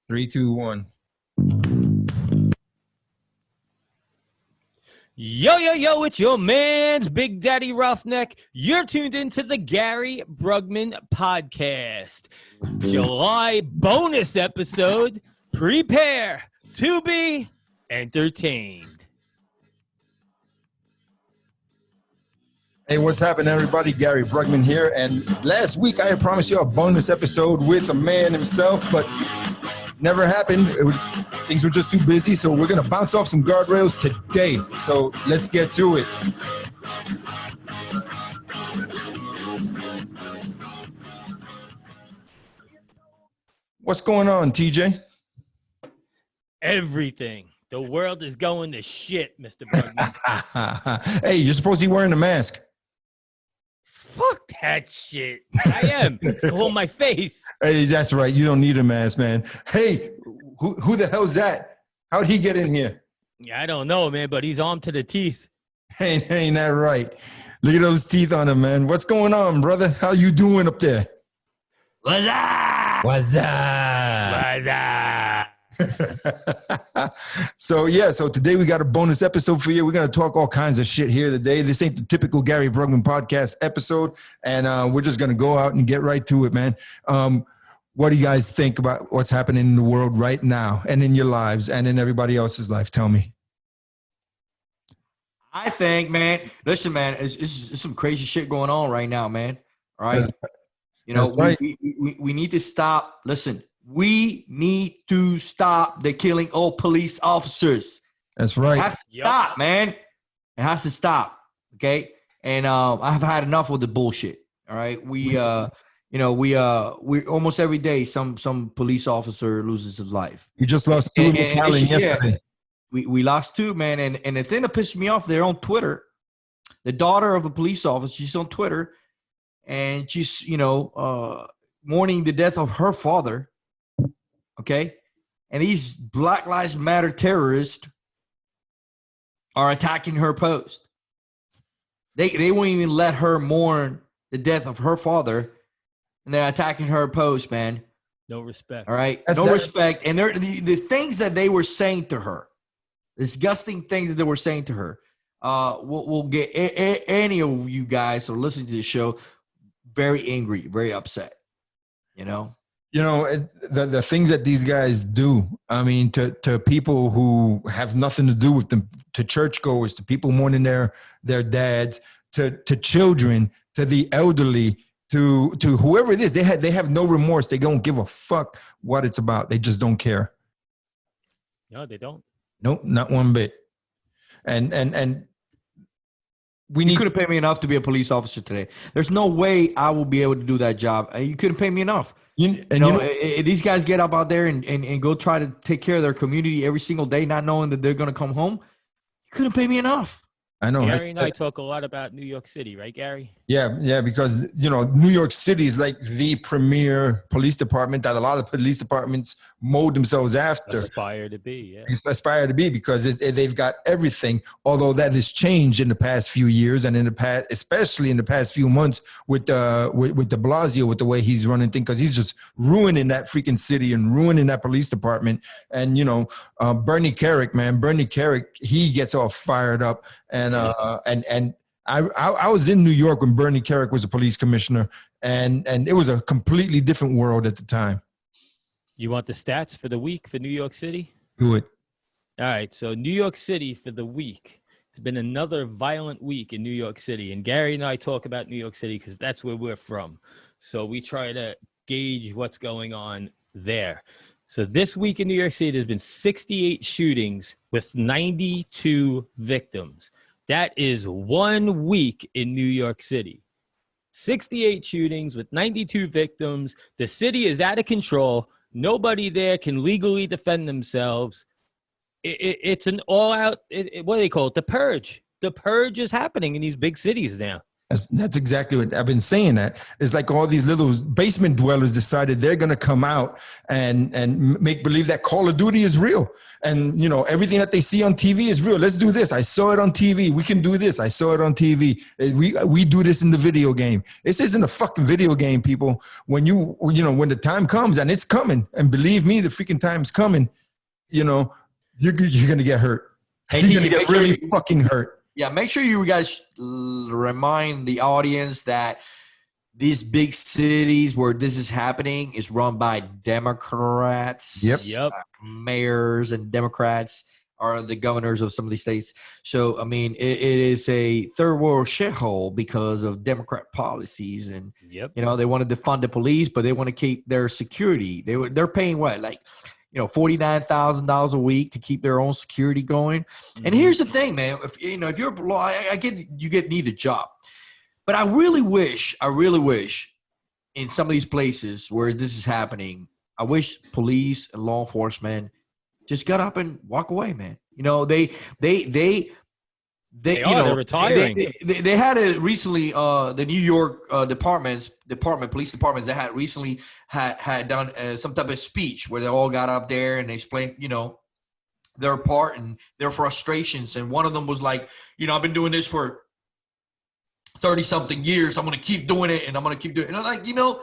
Three, two, one. Yo, it's your man's Big Daddy Roughneck. You're tuned into the Gary Brugman podcast. July bonus episode. Prepare to be entertained. Hey, what's happening, everybody? Gary Brugman here. And last week, I had promised you a bonus episode with the man himself, but never happened. Things were just too busy, so we're going to bounce off some guardrails today. So let's get to it. What's going on, TJ? Everything. The world is going to shit, Mr. Brugman. Hey, you're supposed to be wearing a mask. Fuck that shit. I am. It's on my face. Hey, that's right. You don't need a mask, man. Hey, who the hell's that? How'd he get in here? Yeah, I don't know, man, but he's armed to the teeth. Ain't that right? Look at those teeth on him, man. What's going on, brother? How you doing up there? What's up? What's up? What's up? So today we got a bonus episode for you. We're going to talk all kinds of shit here today. This ain't the typical Gary Brugman podcast episode, and we're just going to go out and get right to it, man. What do you guys think about what's happening in the world right now and in your lives and in everybody else's life? Tell me. I think, man, listen, man, it's some crazy shit going on right now, man. All right. You know, right. we need to stop. Listen, we need to stop the killing of police officers. That's right. It has to stop, man. It has to stop. Okay. And I've had enough of the bullshit. All right. We almost every day some police officer loses his life. You just lost two in McAllen yesterday. Yeah, we lost two, man. And the thing that pissed me off, they're on Twitter. The daughter of a police officer, she's on Twitter, and she's mourning the death of her father. Okay, and these Black Lives Matter terrorists are attacking her post. They won't even let her mourn the death of her father, and they're attacking her post, man. No respect. All right, No respect. And the things that they were saying to her, disgusting things that they were saying to her, will get any of you guys who are listening to the show very angry, very upset. The things that these guys do, I mean, to people who have nothing to do with them, to churchgoers, to people mourning their dads, to children, to the elderly, to whoever it is, they have no remorse. They don't give a fuck what it's about. They just don't care. No, they don't. Nope, not one bit. And you couldn't pay me enough to be a police officer today. There's no way I will be able to do that job. You couldn't pay me enough. These guys get up out there and go try to take care of their community every single day, not knowing that they're going to come home. You couldn't pay me enough. I know. Gary and I talk a lot about New York City, right, Gary? Yeah, because, New York City is like the premier police department that a lot of police departments mold themselves after. Aspire to be, yeah. Aspire to be, because they've got everything, although that has changed in the past few years and especially in the past few months with de Blasio, with the way he's running things, because he's just ruining that freaking city and ruining that police department. And, Bernie Carrick, he gets all fired up. And I was in New York when Bernie Carrick was a police commissioner, and it was a completely different world at the time. You want the stats for the week for New York City? Do it. All right, so New York City for the week. It's been another violent week in New York City, and Gary and I talk about New York City because that's where we're from. So we try to gauge what's going on there. So this week in New York City, there's been 68 shootings with 92 victims. That is 1 week in New York City. 68 shootings with 92 victims. The city is out of control. Nobody there can legally defend themselves. It's an all-out, what do they call it? The purge. The purge is happening in these big cities now. That's exactly what I've been saying. That it's like all these little basement dwellers decided they're going to come out and make believe that Call of Duty is real. And, you know, everything that they see on TV is real. Let's do this. I saw it on TV. We can do this. I saw it on TV. We do this in the video game. This isn't a fucking video game, people. When when the time comes, and it's coming, and believe me, the freaking time's coming, you know, you're going to get hurt. Hey, you're going to get really fucking hurt. Yeah, make sure you guys remind the audience that these big cities where this is happening is run by Democrats. Yep. Mayors and Democrats are the governors of some of these states. So, I mean, it is a third world shithole because of Democrat policies. And, you know, they want to defund the police, but they want to keep their security. They're paying what, like, you know, $49,000 a week to keep their own security going. And here's the thing, man. If you're a law, I get you need a job, but I really wish in some of these places where this is happening, I wish police and law enforcement just got up and walk away, man. You know, they're retiring. They had it recently. The New York police departments that had recently had done some type of speech where they all got up there and they explained, you know, their part and their frustrations. And one of them was like, you know, I've been doing this for 30-something years. I'm going to keep doing it, and I'm going to keep doing it. And I'm like, you know,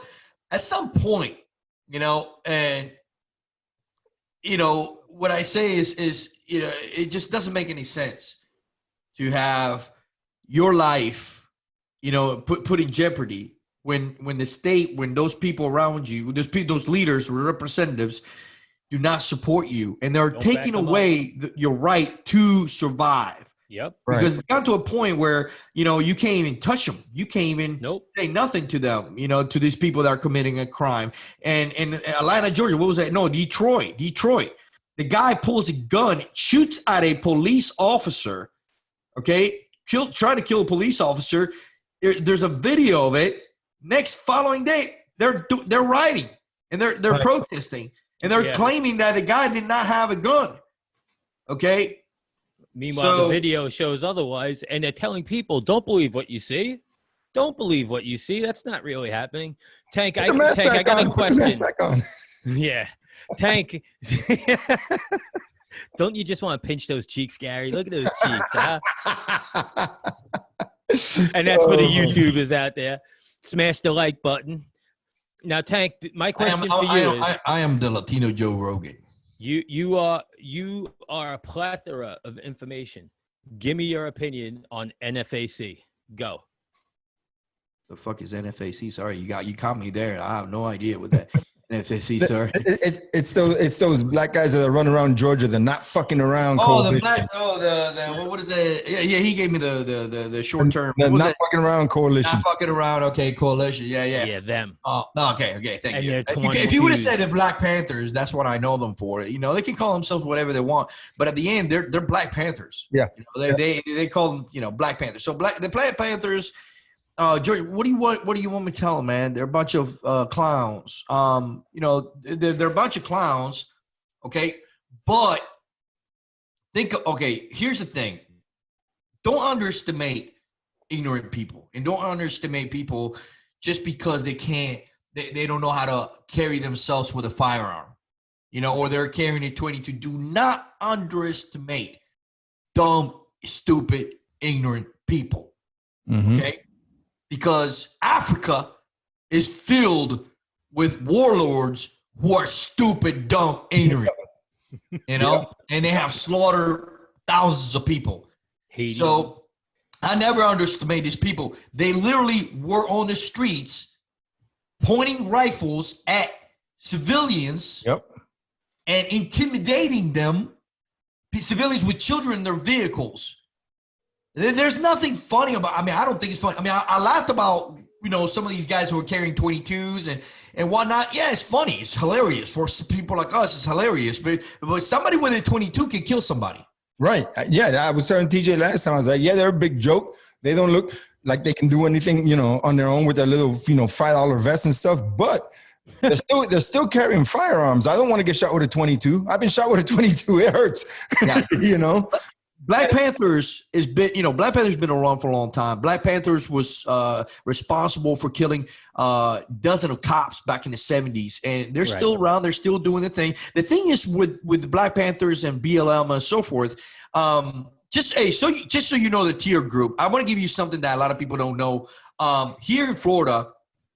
at some point, you know, and you know what I say is you know, it just doesn't make any sense to have your life, you know, put in jeopardy when the state, when those people around you, those leaders or representatives do not support you, and they're taking away your right to survive. Yep. Because it's gotten to a point where, you know, you can't even touch them. You can't even say nothing to them, you know, to these people that are committing a crime. And in Atlanta, Georgia, what was that? No, Detroit. The guy pulls a gun, shoots at a police officer. Okay, trying to kill a police officer. There's a video of it. Following day, they're rioting and they're protesting, and they're claiming that the guy did not have a gun. Okay. Meanwhile, the video shows otherwise, and they're telling people, "Don't believe what you see. Don't believe what you see. That's not really happening." Tank, I got a question. Yeah, Tank. Don't you just want to pinch those cheeks, Gary? Look at those cheeks, huh? And that's for the YouTubers out there. Smash the like button. Now, Tank, my question for you is: I am the Latino Joe Rogan. You are a plethora of information. Give me your opinion on NFAC. Go. The fuck is NFAC? Sorry, you caught me there. I have no idea what that NFAC. Sorry, it's those black guys that run around Georgia. They're not fucking around. What is it? Yeah. He gave me the short term. Not fucking around coalition. Not fucking around. Okay, coalition. Yeah, them. Oh, okay. Thank and you. If you would have said the Black Panthers, that's what I know them for. You know, they can call themselves whatever they want, but at the end, they're Black Panthers. Yeah, you know, they call them, you know, Black Panthers. So the Black Panthers. George, what do you want me to tell them, man? They're a bunch of clowns. You know, they're a bunch of clowns. Okay, but here's the thing: don't underestimate ignorant people, and don't underestimate people just because they don't know how to carry themselves with a firearm, you know, or they're carrying a 22. Do not underestimate dumb, stupid, ignorant people. Mm-hmm. Okay. Because Africa is filled with warlords who are stupid, dumb, ignorant, you know, and they have slaughtered thousands of people. So I never underestimate these people. They literally were on the streets pointing rifles at civilians and intimidating them, civilians with children in their vehicles. There's nothing funny about. I mean, I don't think it's funny. I mean, I laughed about, you know, some of these guys who are carrying 22s and whatnot. Yeah, it's funny. It's hilarious for people like us. It's hilarious, but somebody with a 22 can kill somebody. Right. Yeah, I was telling TJ last time. I was like, yeah, they're a big joke. They don't look like they can do anything, you know, on their own with their little, you know, $5 vests and stuff. But they're still carrying firearms. I don't want to get shot with a 22. I've been shot with a 22. It hurts. Yeah. You know. Black Panthers has been, Black Panthers been around for a long time. Black Panthers was responsible for killing dozens of cops back in the 70s, and they're still around. They're still doing the thing. The thing is with the Black Panthers and BLM and so forth. Just so you know the tier group, I want to give you something that a lot of people don't know. Here in Florida,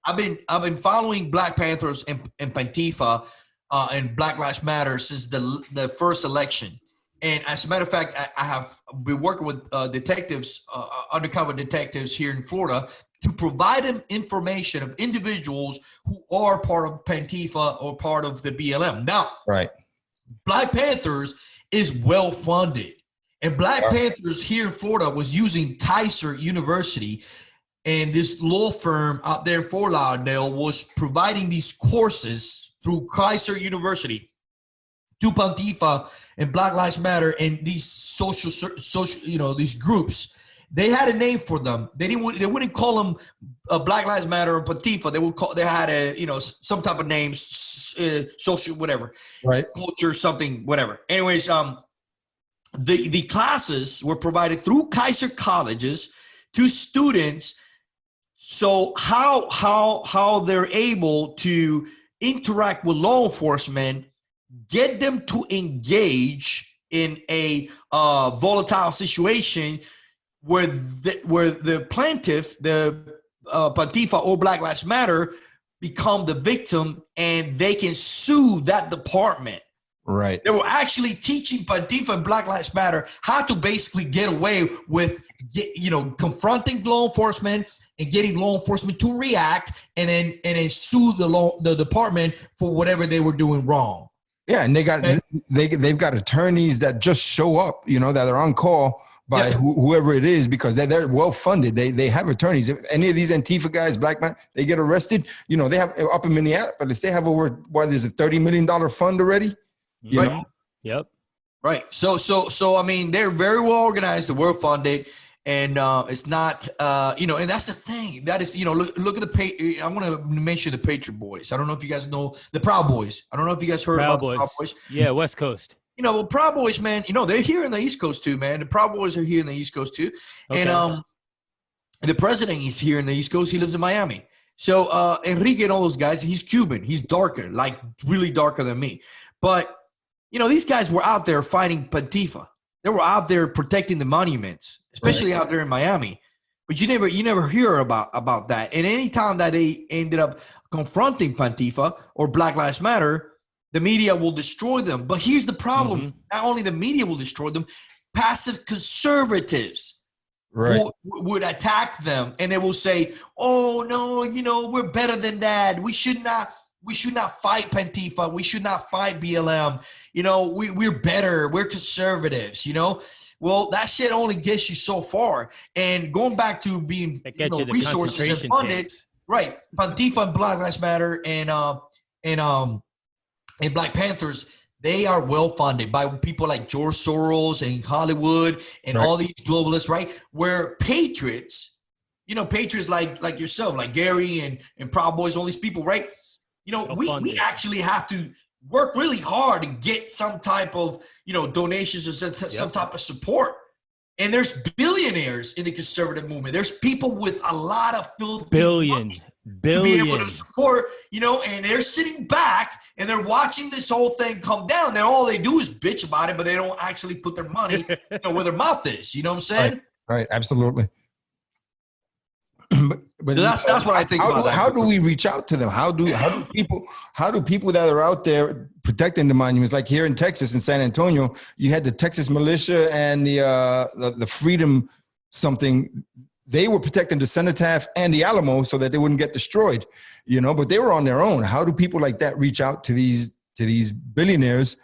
I've been following Black Panthers and Pantifa and Black Lives Matter since the first election. And as a matter of fact, I have been working with detectives, undercover detectives here in Florida, to provide them information of individuals who are part of Pantifa or part of the BLM. Now, Black Panthers is well funded, and Black Panthers here in Florida was using Kaiser University, and this law firm out there in Fort Lauderdale was providing these courses through Kaiser University to Pantifa and Black Lives Matter and these social, these groups. They had a name for them. They wouldn't call them Black Lives Matter or Pantifa. They had some type of name, social, whatever, culture, something, whatever. Anyways, the classes were provided through Kaiser colleges to students. So how they're able to interact with law enforcement, get them to engage in a volatile situation where the plaintiff, the Pantifa or Black Lives Matter, become the victim and they can sue that department. Right. They were actually teaching Pantifa and Black Lives Matter how to basically get away with, confronting law enforcement and getting law enforcement to react and then sue the department for whatever they were doing wrong. Yeah, and they've got attorneys that just show up, that are on call by whoever it is, because they're well funded. They have attorneys. If any of these Antifa guys, black men, they get arrested, they have up in Minneapolis, they have over there's a $30 million fund already. You know? Yep. Right. So I mean, they're very well organized, they're well funded, and it's not and that's the thing. That is, look at the I want to mention the Patriot Boys. I don't know if you guys know the Proud Boys. I don't know if you guys heard about the Proud Boys. Yeah, West Coast. Well, Proud Boys, man, they're here in the East Coast too, man. The Proud Boys are here in the East Coast too. Okay. And the president is here in the East Coast. He lives in Miami. So Enrique and all those guys, he's Cuban. He's darker, like really darker than me. But these guys were out there fighting Pantifa. They were out there protecting the monuments, especially out there in Miami. But you never hear about that. And any time that they ended up confronting Pantifa or Black Lives Matter, the media will destroy them. But here's the problem. Mm-hmm. Not only the media will destroy them, passive conservatives would attack them. And they will say, oh, no, we're better than that. We should not fight Pantifa. We should not fight BLM. We're better. We're conservatives, Well, that shit only gets you so far. And going back to being resources and funded, right? Pantifa and Black Lives Matter and Black Panthers, they are well funded by people like George Soros and Hollywood and all these globalists, right? Where patriots, patriots like yourself, like Gary and Proud Boys, all these people, right? We actually have to work really hard to get some type of, donations or some type of support. And there's billionaires in the conservative movement. There's people with a lot of filthy money to be able to support, and they're sitting back and they're watching this whole thing come down. Then all they do is bitch about it, but they don't actually put their money where their mouth is. You know what I'm saying? Right. Absolutely. But so that's what I think about that. How do we reach out to them? How do people that are out there protecting the monuments, like here in Texas, in San Antonio, you had the Texas militia and the Freedom something. They were protecting the Cenotaph and the Alamo so that they wouldn't get destroyed, but they were on their own. How do people like that reach out to these billionaires,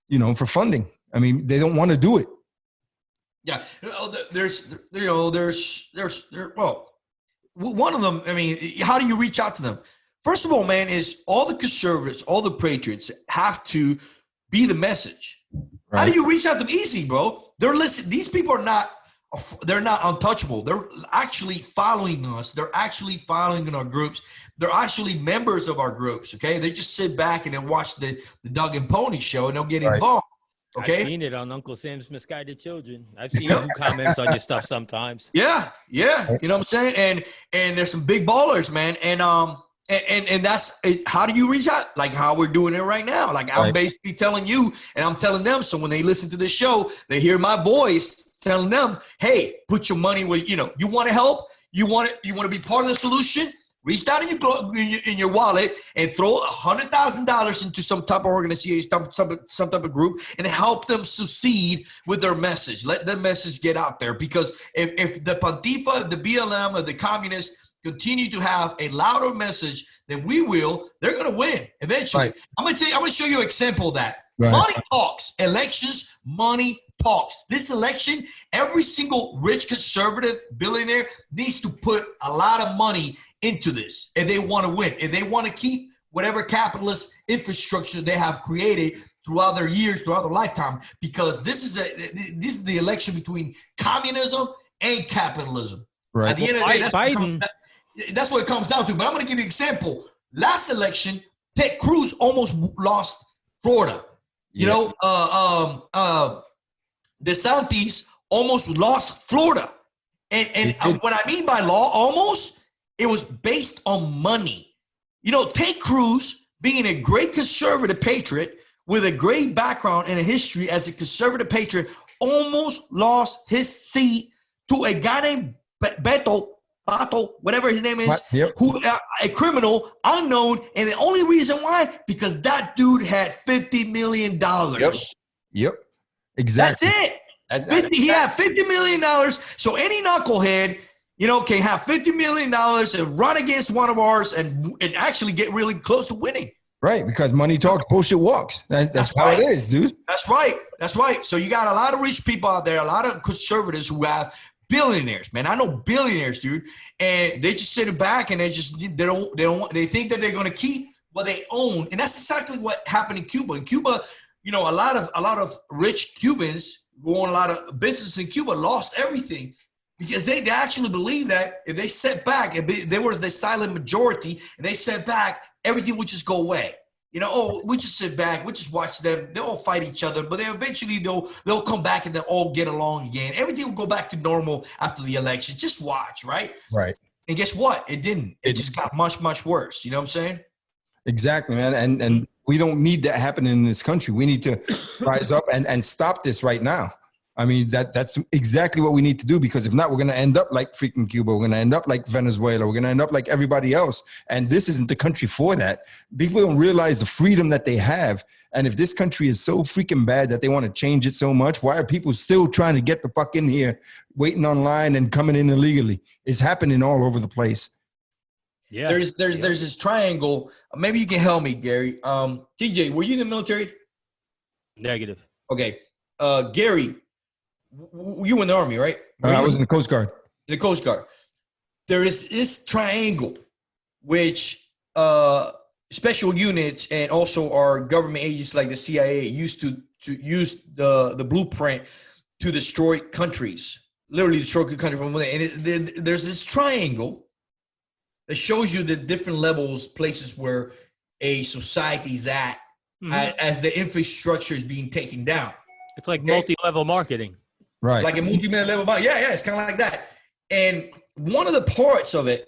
for funding? I mean, they don't want to do it. Yeah, one of them, I mean, how do you reach out to them? First of all, man, is all the conservatives, all the patriots have to be the message. Right. How do you reach out to them? Easy, bro. They're listening. These people they're not untouchable. They're actually following us. They're actually following in our groups. They're actually members of our groups, okay? They just sit back and then watch the Doug and Pony show and they'll get involved. Okay. I've seen it on Uncle Sam's Misguided Children. I've seen who comments on your stuff sometimes. Yeah. You know what I'm saying? And there's some big ballers, man. And that's it. How do you reach out? Like how we're doing it right now. Like I'm basically telling you, and I'm telling them. So when they listen to this show, they hear my voice telling them, "Hey, put your money where you want to help. You want to be part of the solution. Reach out in your wallet and throw $100,000 into some type of organization, some type of group, and help them succeed with their message. Let the message get out there. Because if the Pantifa, the BLM, or the communists continue to have a louder message than we will, they're going to win eventually. Right. I'm going to show you an example of that. Right. Money talks. Elections, money talks. This election, every single rich conservative billionaire needs to put a lot of money into this if they want to win, if they want to keep whatever capitalist infrastructure they have created throughout their years, throughout their lifetime, because this is the election between communism and capitalism. Right. At the end of the day, that's what it comes down to. But I'm going to give you an example. Last election, Ted Cruz almost lost Florida. DeSantis almost lost Florida. And what I mean by law, almost, it was based on money. Ted Cruz, being a great conservative patriot with a great background and a history as a conservative patriot, almost lost his seat to a guy named Beto, whatever his name is, who a criminal, unknown, and the only reason why, because that dude had $50 million. Yep. Exactly. That's it. He had $50 million. So any knucklehead, can have $50 million and run against one of ours and actually get really close to winning. Right, because money talks, bullshit walks. That's how it is, dude. That's right. So you got a lot of rich people out there, a lot of conservatives who have billionaires, man. I know billionaires, dude, and they just sit back and they think that they're going to keep what they own, and that's exactly what happened in Cuba. In Cuba, a lot of rich Cubans who own a lot of business in Cuba lost everything. Because they actually believe that if they set back, if there was the silent majority and they set back, everything would just go away. We just sit back, we just watch them. They'll all fight each other, but then eventually they'll come back and they'll all get along again. Everything will go back to normal after the election. Just watch, right? Right. And guess what? It didn't. It just got much, much worse. You know what I'm saying? Exactly, man. And we don't need that happening in this country. We need to rise up and stop this right now. I mean, that's exactly what we need to do, because if not, we're going to end up like freaking Cuba. We're going to end up like Venezuela. We're going to end up like everybody else. And this isn't the country for that. People don't realize the freedom that they have. And if this country is so freaking bad that they want to change it so much, why are people still trying to get the fuck in here, waiting online and coming in illegally? It's happening all over the place. Yeah. There's this triangle. Maybe you can help me, Gary. TJ, were you in the military? Negative. Okay. Gary, you were in the Army, right? I was in the Coast Guard. In the Coast Guard. There is this triangle, which special units and also our government agents like the CIA used to use the blueprint to destroy countries, literally destroy countries from within. And there's this triangle that shows you the different levels, places where a society is at as the infrastructure is being taken down. It's like multi-level marketing. Right. Like a multi-level marketing. Yeah, it's kind of like that. And one of the parts of it,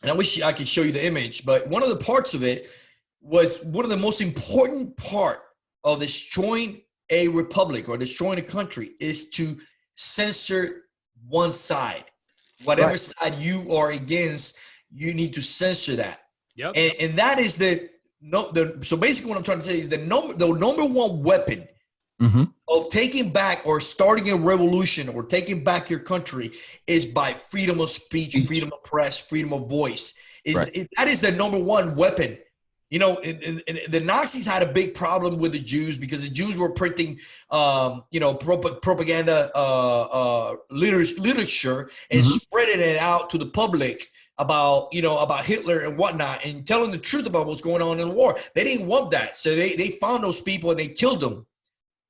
and I wish I could show you the image, but one of the parts of it was one of the most important part of destroying a republic or destroying a country is to censor one side. Whatever side you are against, you need to censor that. Yep. And that is so basically what I'm trying to say is the number one weapon of taking back or starting a revolution or taking back your country is by freedom of speech, freedom of press, freedom of voice. That is the number one weapon. You know, the Nazis had a big problem with the Jews because the Jews were printing, propaganda literature and spreading it out to the public about Hitler and whatnot and telling the truth about what's going on in the war. They didn't want that. So they found those people and they killed them.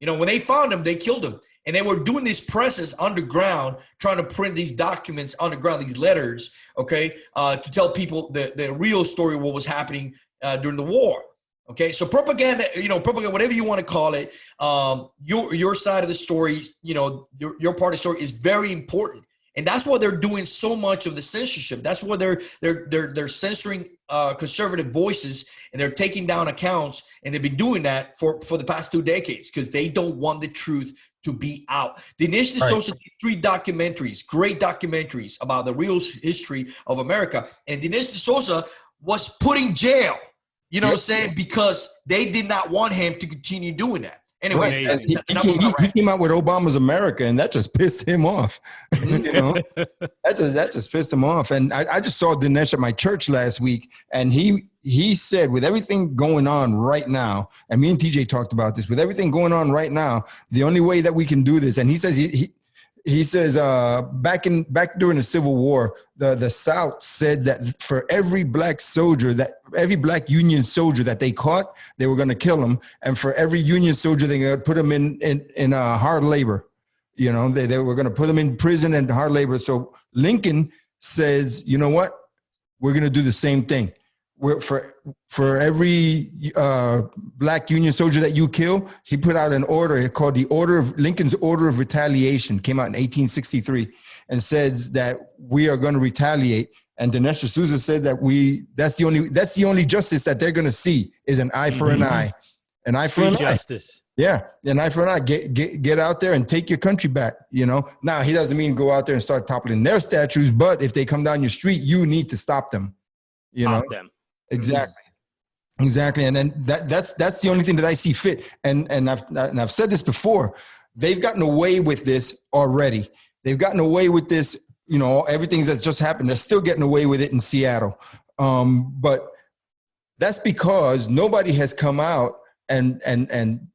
You know, when they found them, they killed them. And they were doing these presses underground, trying to print these documents underground, these letters, to tell people the real story of what was happening during the war. Okay, so propaganda, propaganda, whatever you want to call it, your side of the story, your part of the story is very important, and that's why they're doing so much of the censorship. That's why they're censoring conservative voices, and they're taking down accounts, and they've been doing that for the past 2 decades because they don't want the truth to be out. Dinesh D'Souza did 3 documentaries, great documentaries about the real history of America, and Dinesh D'Souza was put in jail. You know what I'm saying? Because they did not want him to continue doing that. Anyways, he came out with Obama's America, and that just pissed him off. That just pissed him off. And I just saw Dinesh at my church last week, and he said, with everything going on right now, and me and TJ talked about this, with everything going on right now, the only way that we can do this, and he says he says back during the Civil War, the South said that for every black Union soldier that they caught, they were going to kill him, and for every Union soldier they would put him in hard labor. They were going to put him in prison and hard labor. So Lincoln says, you know what, we're going to do the same thing. For every black Union soldier that you kill, he put out an order called Lincoln's Order of Retaliation, came out in 1863, and says that we are going to retaliate. And Dinesh D'Souza said that that's the only justice that they're going to see is an eye for an eye, an eye for an justice. Yeah, an eye for an eye. Get out there and take your country back. Now he doesn't mean go out there and start toppling their statues, but if they come down your street, you need to stop them. Stop them. Exactly. And then that's the only thing that I see fit. And I've said this before. They've gotten away with this already. They've gotten away with this, everything that's just happened. They're still getting away with it in Seattle. But that's because nobody has come out and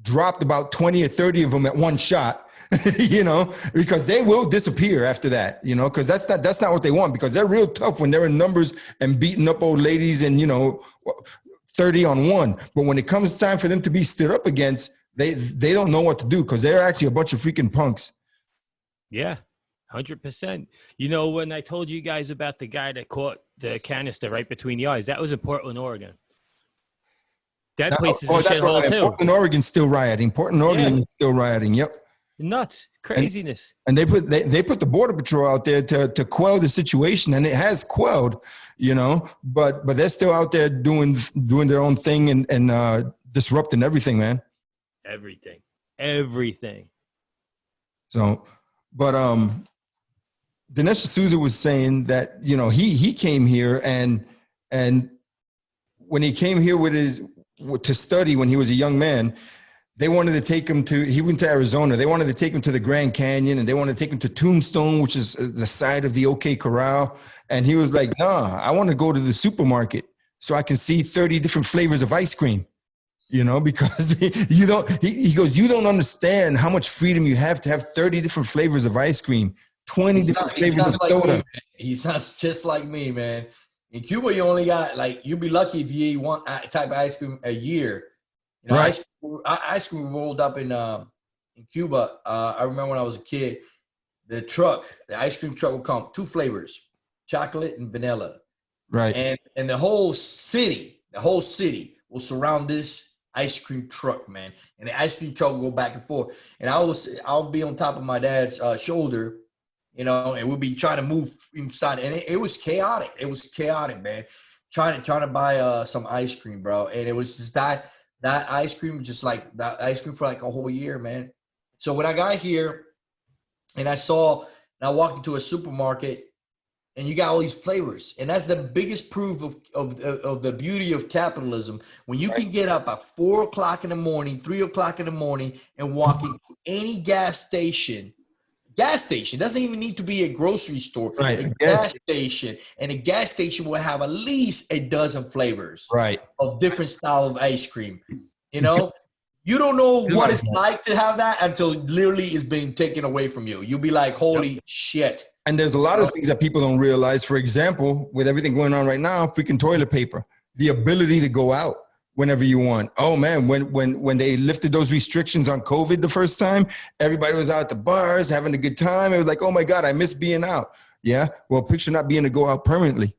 dropped about 20 or 30 of them at one shot. Because they will disappear after that, because that's not what they want, because they're real tough when they're in numbers and beating up old ladies and, 30 on 1. But when it comes time for them to be stood up against, they don't know what to do because they're actually a bunch of freaking punks. Yeah, 100%. When I told you guys about the guy that caught the canister right between the eyes, that was in Portland, Oregon. That place is a shithole too. Portland, Oregon's still rioting. Portland, Oregon is still rioting. Yep. Nuts, craziness. And they put the Border Patrol out there to quell the situation, and it has quelled, but they're still out there doing their own thing and disrupting everything, man. Everything. So, but Dinesh D'Souza was saying that he came here and when he came here to study when he was a young man. They wanted to take him he went to Arizona. They wanted to take him to the Grand Canyon, and they wanted to take him to Tombstone, which is the site of the OK Corral. And he was like, nah, I want to go to the supermarket so I can see 30 different flavors of ice cream, because he goes, you don't understand how much freedom you have to have 30 different flavors of ice cream, 20 different flavors of soda. He sounds just like me, man. In Cuba, you only got, you'd be lucky if you eat one type of ice cream a year. Right. Ice cream rolled up in Cuba. I remember when I was a kid, the ice cream truck would come 2 flavors, chocolate and vanilla. Right. And the whole city will surround this ice cream truck, man. And the ice cream truck will go back and forth. And I'll be on top of my dad's shoulder, and we'll be trying to move inside. And it was chaotic. It was chaotic, man. Trying to buy some ice cream, bro. And it was just that ice cream, just like that ice cream for like a whole year, man. So when I got here and I walked into a supermarket and you got all these flavors, and that's the biggest proof of the beauty of capitalism. When you can get up at 4 o'clock in the morning, 3 o'clock in the morning and walk into any gas station doesn't even need to be a grocery store. Right. A gas station, and a gas station will have at least a dozen flavors. Right. Of different style of ice cream. You don't know what it's like to have that until literally it's being taken away from you. You'll be like, holy shit. And there's a lot of things that people don't realize. For example, with everything going on right now, freaking toilet paper, the ability to go out whenever you want. Oh man, when they lifted those restrictions on COVID the first time, everybody was out at the bars having a good time. It was like, oh my God, I miss being out. Yeah. Well, picture not being to go out permanently,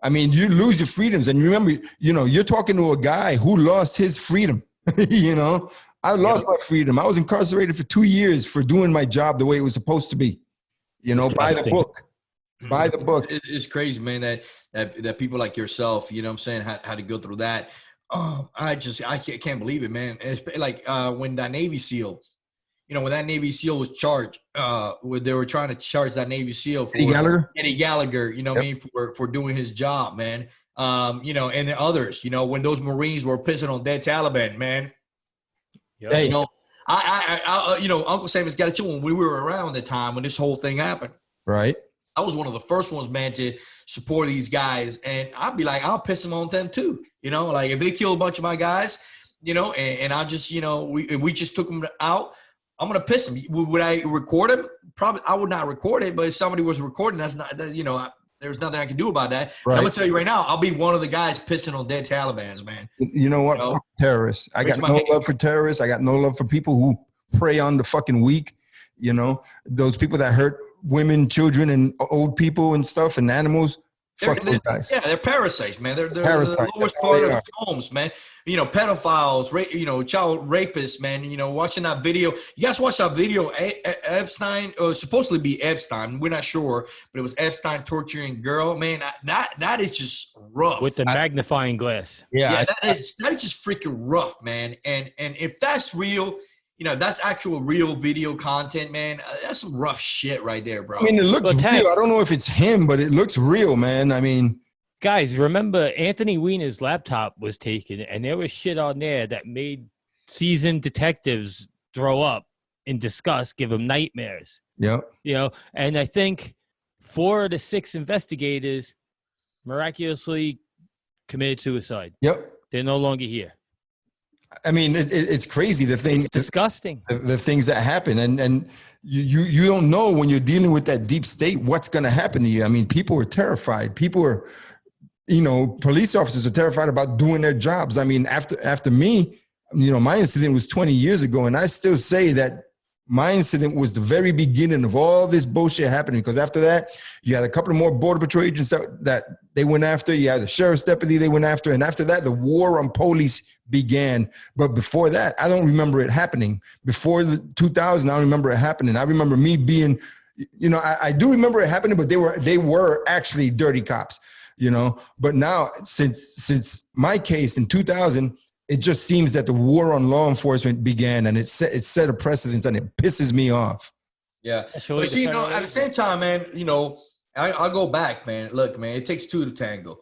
I mean, you lose your freedoms. And remember, you know, you're talking to a guy who lost his freedom. You know, I lost my freedom. I was incarcerated for 2 years for doing my job the way it was supposed to be, you know, by the book. By the book. It's crazy, man, that people like yourself, you know what I'm saying, had to go through that. I can't believe it, man. It's like when that Navy SEAL, you know, when that Navy SEAL was charged, when they were trying to charge that Navy SEAL for Eddie Gallagher, you know what I mean, for doing his job, man. You know, and the others, you know, when those Marines were pissing on dead Taliban, man. Yeah. You know, I you know, Uncle Sam has got it too. When we were around the time when this whole thing happened, right? I was one of the first ones, man, to support these guys. And I'd be like, I'll piss them on them too. You know, like if they kill a bunch of my guys, you know, and I just, you know, we just took them out, I'm going to piss them. Would I record them? Probably I would not record it. But if somebody was recording, that's not, you know, there's nothing I can do about that. Right. I'm going to tell you right now, I'll be one of the guys pissing on dead Talibans, man. You know what? You know? Terrorists. I got no love for terrorists. I got no love for people who prey on the fucking weak. You know, those people that hurt women, children, and old people and stuff and animals. Fuck those guys. Yeah, they're parasites, man. They're parasites. The lowest part of homes, man. You know, pedophiles, you know, child rapists, man. You know, watching that video. You guys watch that video, Epstein, or supposedly be Epstein. We're not sure, but it was Epstein torturing girl. Man, that is just rough. With the magnifying glass. Yeah, that is just freaking rough, man. And if that's real, you know, that's actual real video content, man. That's some rough shit right there, bro. I mean, it looks real. I don't know if it's him, but it looks real, man. I mean, guys, remember Anthony Weiner's laptop was taken, and there was shit on there that made seasoned detectives throw up in disgust, give them nightmares. Yep. You know, and I think 4 of the 6 investigators miraculously committed suicide. Yep. They're no longer here. I mean, it's crazy. The things, it's disgusting. The things that happen, and you don't know when you're dealing with that deep state what's going to happen to you. I mean, people are terrified. People are, you know, police officers are terrified about doing their jobs. I mean, after me, you know, my incident was 20 years ago, and I still say that my incident was the very beginning of all this bullshit happening, because after that, you had a couple of more Border Patrol agents that they went after. You had the sheriff's deputy they went after. And after that, the war on police began. But before that, I don't remember it happening. Before the 2000, I don't remember it happening. I remember me being, you know, I do remember it happening, but they were actually dirty cops, you know. But now, since my case in 2000, it just seems that the war on law enforcement began, and it set a precedent, and it pisses me off. Yeah. But see, you know, at the same time, man, you know, I'll go back, man. Look, man, it takes 2 to tango.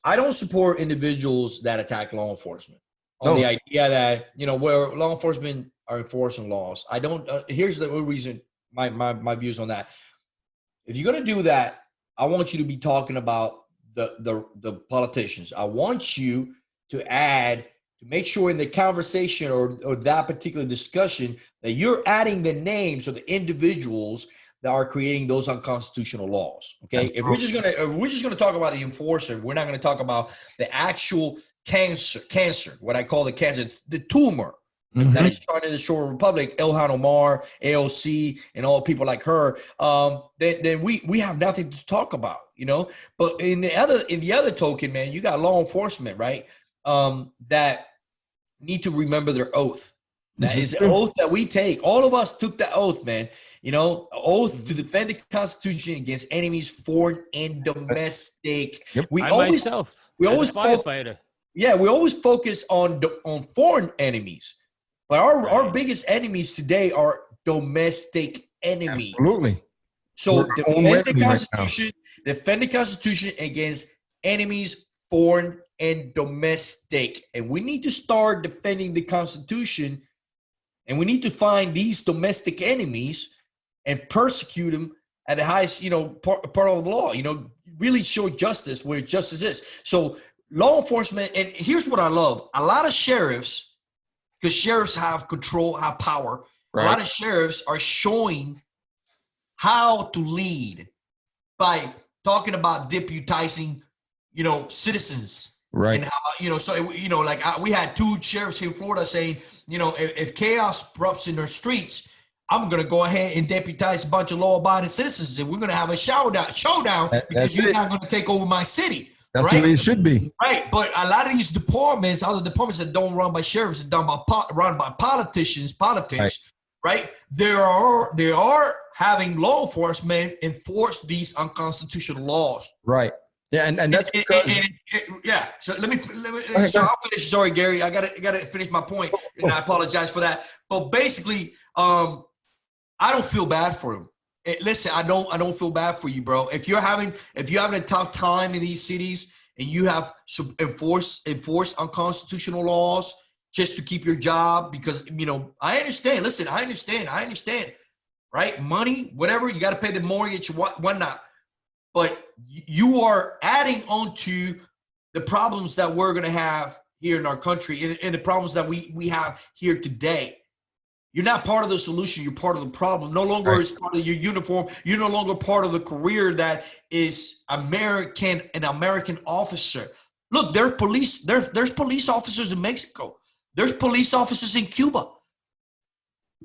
I don't support individuals that attack law enforcement on the idea that, you know, where law enforcement are enforcing laws. I don't, here's the reason, my views on that. If you're going to do that, I want you to be talking about the politicians. I want you to make sure in the conversation or that particular discussion that you're adding the names of the individuals that are creating those unconstitutional laws. Okay. If we're just gonna talk about the enforcer, we're not gonna talk about the actual cancer, what I call the cancer, the tumor that is starting in the Shore Republic, Ilhan Omar, AOC, and all people like her. Then we have nothing to talk about, you know. But in the other token, man, you got law enforcement, right? That need to remember their oath. That is an oath that we take. All of us took the oath, man. You know, oath to defend the Constitution against enemies, foreign and domestic. Yep. We always firefighter. Yeah, we always focus on foreign enemies, but our biggest enemies today are domestic enemies. Absolutely. So defend the Constitution against enemies, foreign and domestic. And we need to start defending the Constitution, and we need to find these domestic enemies and persecute them at the highest, you know, part of the law, you know, really show justice where justice is. So law enforcement, and here's what I love. A lot of sheriffs, because sheriffs have control, have power. Right. A lot of sheriffs are showing how to lead by talking about deputizing, you know, citizens. Right. And how, you know, so, you know, like we had 2 sheriffs here in Florida saying, you know, if chaos erupts in their streets, I'm going to go ahead and deputize a bunch of law-abiding citizens, and we're going to have a showdown because you're not going to take over my city. That's the way it should be. Right. But a lot of these departments, other departments that don't run by sheriffs and run by politics, right? They are having law enforcement enforce these unconstitutional laws. Right. Yeah, and that's because yeah. So let me so I'll finish. Sorry, Gary. I gotta finish my point, and I apologize for that. But basically, I don't feel bad for him. Listen, I don't feel bad for you, bro. If you're having a tough time in these cities and you have enforced unconstitutional laws just to keep your job, because I understand. Listen, I understand. Right? Money, whatever, you got to pay the mortgage, whatnot. But you are adding on to the problems that we're going to have here in our country and the problems that we have here today. You're not part of the solution. You're part of the problem. No longer is part of your uniform. You're no longer part of the career that is an American officer. Look, there's police officers in Mexico. There's police officers in Cuba.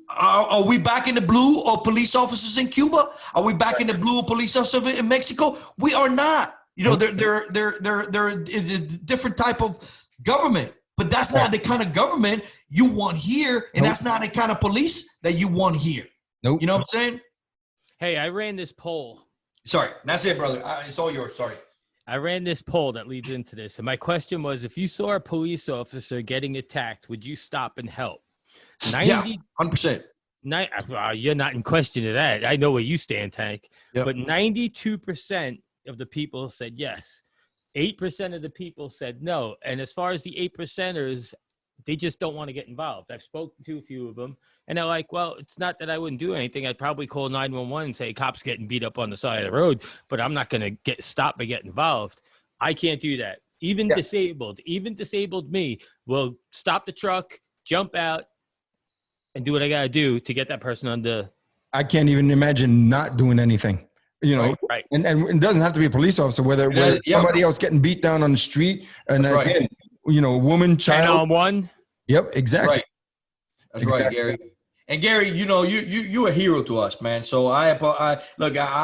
Are we back in the blue of police officers in Cuba? Are we back in the blue of police officers in Mexico? We are not. They're a different type of government, but that's not the kind of government you want here, and that's not the kind of police that you want here. Nope. You know what I'm saying? Hey, I ran this poll. Sorry, that's it, brother. It's all yours. Sorry. I ran this poll that leads into this, and my question was: if you saw a police officer getting attacked, would you stop and help? 100%. You're not in question of that. I know where you stand, Tank. Yep. But 92% of the people said yes. 8% of the people said no. And as far as the 8%ers, they just don't want to get involved. I've spoken to a few of them, and they're like, well, it's not that I wouldn't do anything. I'd probably call 911 and say, cops getting beat up on the side of the road, but I'm not going to stop and get involved. I can't do that. Even disabled me will stop the truck, jump out, and do what I got to do to get that person under. I can't even imagine not doing anything, Right. And it doesn't have to be a police officer, whether somebody else getting beat down on the street and again, woman, child. 10-on-1. Yep, exactly. Right. That's right, Gary. And Gary, you're a hero to us, man. So I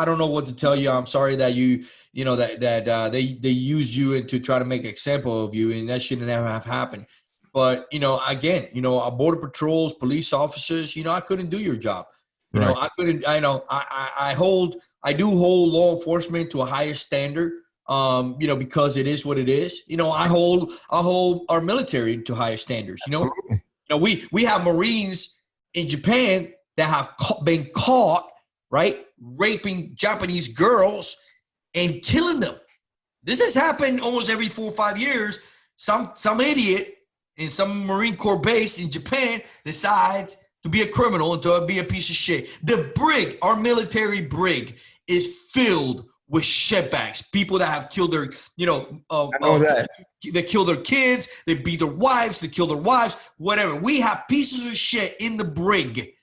don't know what to tell you. I'm sorry that they use you and to try to make an example of you, and that shouldn't ever have happened. But, again, our border patrols, police officers, I couldn't do your job. I couldn't, I do hold law enforcement to a higher standard, because it is what it is. I hold our military to higher standards. We have Marines in Japan that have been caught, right, raping Japanese girls and killing them. This has happened almost every 4 or 5 years. Some idiot in some Marine Corps base in Japan decides to be a criminal and to be a piece of shit. The brig, our military brig, is filled with shitbags. People that have killed their, they kill their kids, they beat their wives, they kill their wives, whatever. We have pieces of shit in the brig.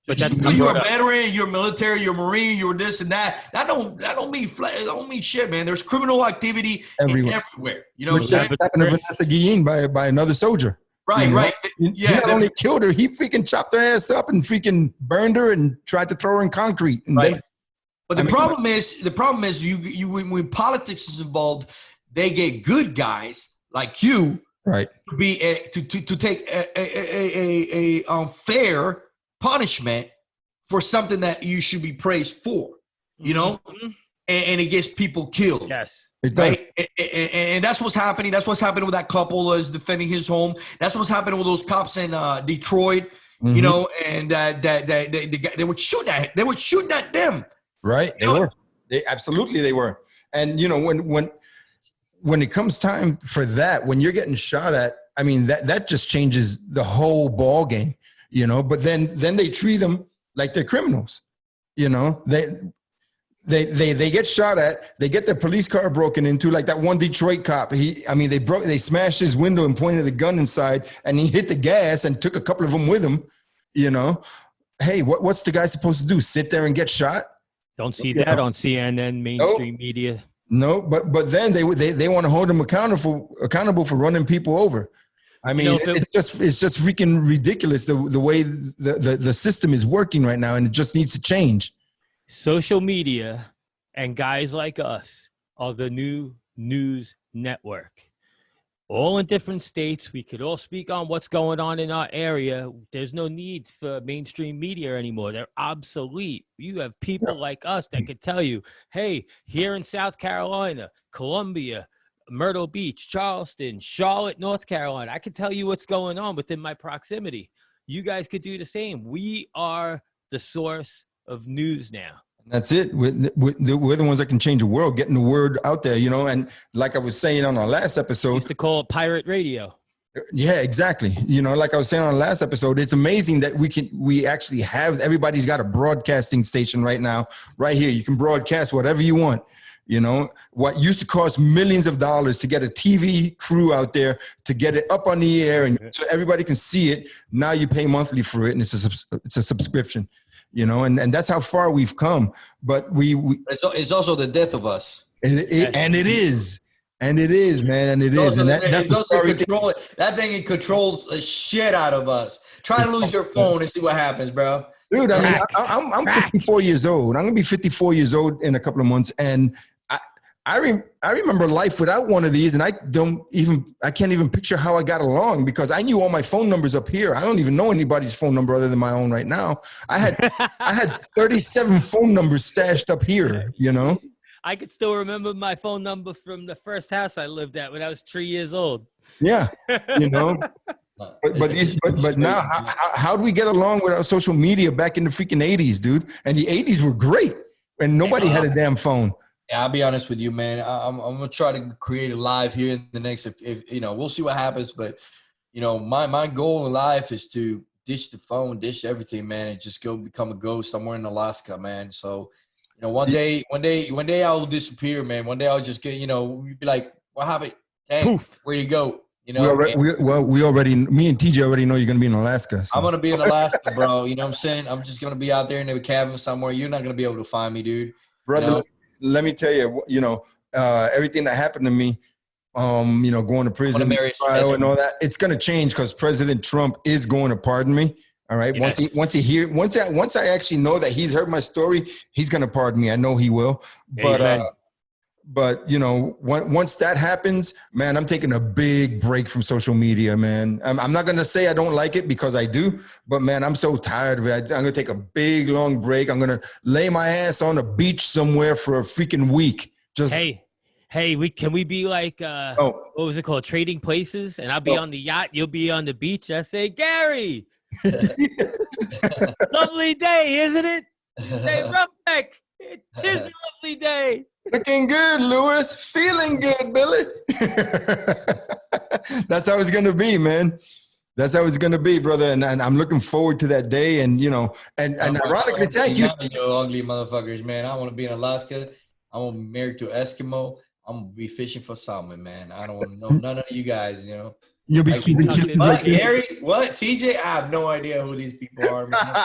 But you're a veteran, you're military, you're Marine, you're this and that. That don't mean shit, man. There's criminal activity everywhere. You know what I'm saying? That happened to Vanessa Guillen by another soldier. Right, right. Yeah, he not only killed her, he freaking chopped her ass up and freaking burned her and tried to throw her in concrete. And right. But the problem is, you when politics is involved, they get good guys like you, right, to be to take a fair punishment for something that you should be praised for, and it gets people killed. Yes. Right. And that's what's happening. That's what's happening with that couple that's defending his home. That's what's happening with those cops in Detroit, and they were shooting at They were shooting at them. Right. They were. They were. And when it comes time for that, when you're getting shot at, I mean, that just changes the whole ball game. But then they treat them like they're criminals. They get shot at, they get their police car broken into, like that one Detroit cop. They smashed his window and pointed the gun inside, and he hit the gas and took a couple of them with him. Hey, what's the guy supposed to do? Sit there and get shot? Don't see that on CNN, mainstream media. No, but then they want to hold him accountable for running people over. I mean, it's just freaking ridiculous the way the system is working right now, and it just needs to change. Social media and guys like us are the new news network. All in different states. We could all speak on what's going on in our area. There's no need for mainstream media anymore. They're obsolete. You have people like us that could tell you, hey, here in South Carolina, Columbia, Myrtle Beach, Charleston, Charlotte, North Carolina, I could tell you what's going on within my proximity. You guys could do the same. We are the source of news now. That's it. We're the ones that can change the world, getting the word out there, you know. And like I was saying on our last episode, We used to call it pirate radio. Yeah, exactly. You know, like I was saying on the last episode, it's amazing that we actually have, everybody's got a broadcasting station right now, right here. You can broadcast whatever you want. You know, what used to cost millions of dollars to get a TV crew out there to get it up on the air and so everybody can see it. Now you pay monthly for it, and it's a subscription. You know, and that's how far we've come. But it's also the death of us. And it is, man, and it is. And that thing it controls the shit out of us. Try to lose your phone and see what happens, bro. Dude, I mean, I'm 54 years old. I'm gonna be 54 years old in a couple of months, and I remember life without one of these, and I can't even picture how I got along because I knew all my phone numbers up here. I don't even know anybody's phone number other than my own right now. I had 37 phone numbers stashed up here, you know. I could still remember my phone number from the first house I lived at when I was 3 years old. Yeah, you know. But now, how do we get along with our social media back in the freaking 80s, dude? And the 80s were great, and nobody had a damn phone. Yeah, I'll be honest with you, man. I'm gonna try to create a live here in the next. If you know, we'll see what happens. But you know, my goal in life is to ditch the phone, ditch everything, man, and just go become a ghost somewhere in Alaska, man. So, you know, one day I'll disappear, man. One day I'll just get, you know, we'd be like, what happened? Hey, where you go? You know, we already, me and TJ already know you're gonna be in Alaska. So. I'm gonna be in Alaska, bro. You know what I'm saying? I'm just gonna be out there in a cabin somewhere. You're not gonna be able to find me, dude. Brother. You know? Let me tell you, you know, everything that happened to me, you know, going to prison trial and all that, it's going to change because President Trump is going to pardon me. All right. Yes. Once I actually know that he's heard my story, he's going to pardon me. I know he will. But you know, once that happens, man, I'm taking a big break from social media, man. I'm not going to say I don't like it because I do, but man, I'm so tired of it. I'm going to take a big, long break. I'm going to lay my ass on a beach somewhere for a freaking week. Just can we be like, what was it called? Trading places. And I'll be on the yacht. You'll be on the beach. I say, Gary, lovely day, isn't it? Say, Roughneck, it is a lovely day. Looking good, Lewis. Feeling good, Billy. That's how it's going to be, man. That's how it's going to be, brother. And I'm looking forward to that day. And, you know, and ironically, thank you. You ugly motherfuckers, man. I want to be in Alaska. I want to be married to an Eskimo. I'm going to be fishing for salmon, man. I don't want to know none of you guys, you know. You'll be what, Gary? What? TJ? I have no idea who these people are, man.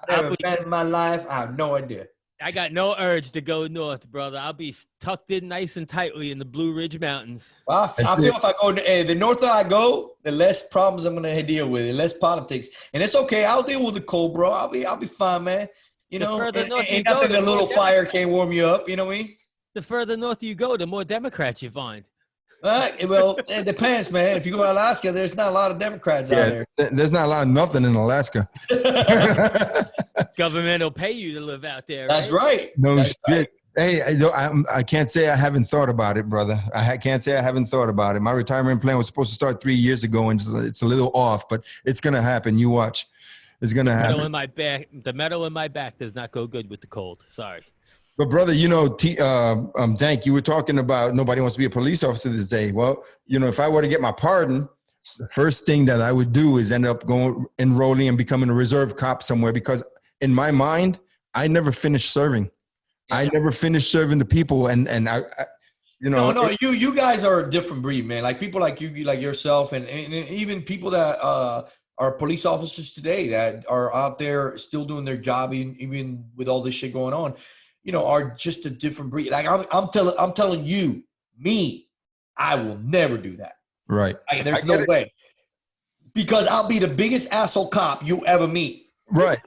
Never been in my life. I have no idea. I got no urge to go north, brother. I'll be tucked in nice and tightly in the Blue Ridge Mountains. Well, I feel if I go, the norther I go, the less problems I'm gonna deal with, the less politics, and it's okay. I'll deal with the cold, bro. I'll be fine, man. You know, ain't nothing the little fire can't warm you up. You know what I mean? The further north you go, the more Democrats you find. Well, it depends, man. If you go to Alaska, there's not a lot of Democrats out there. There's not a lot of nothing in Alaska. Government will pay you to live out there. That's right. No That's shit. Right. Hey, I can't say I haven't thought about it, brother. I can't say I haven't thought about it. My retirement plan was supposed to start 3 years ago, and it's a little off, but it's going to happen. You watch. It's going to happen. The metal in my back does not go good with the cold. Sorry. But brother, you know, Dank, you were talking about nobody wants to be a police officer this day. Well, you know, if I were to get my pardon, the first thing that I would do is end up enrolling and becoming a reserve cop somewhere because in my mind, I never finished serving. I never finished serving the people, and I you know. No, you guys are a different breed, man. Like people like you, like yourself, and even people that are police officers today that are out there still doing their job, even with all this shit going on. You know, are just a different breed. Like I'm telling you, me, I will never do that. Right. Like, there's no way. because I'll be the biggest asshole cop you ever meet. Right.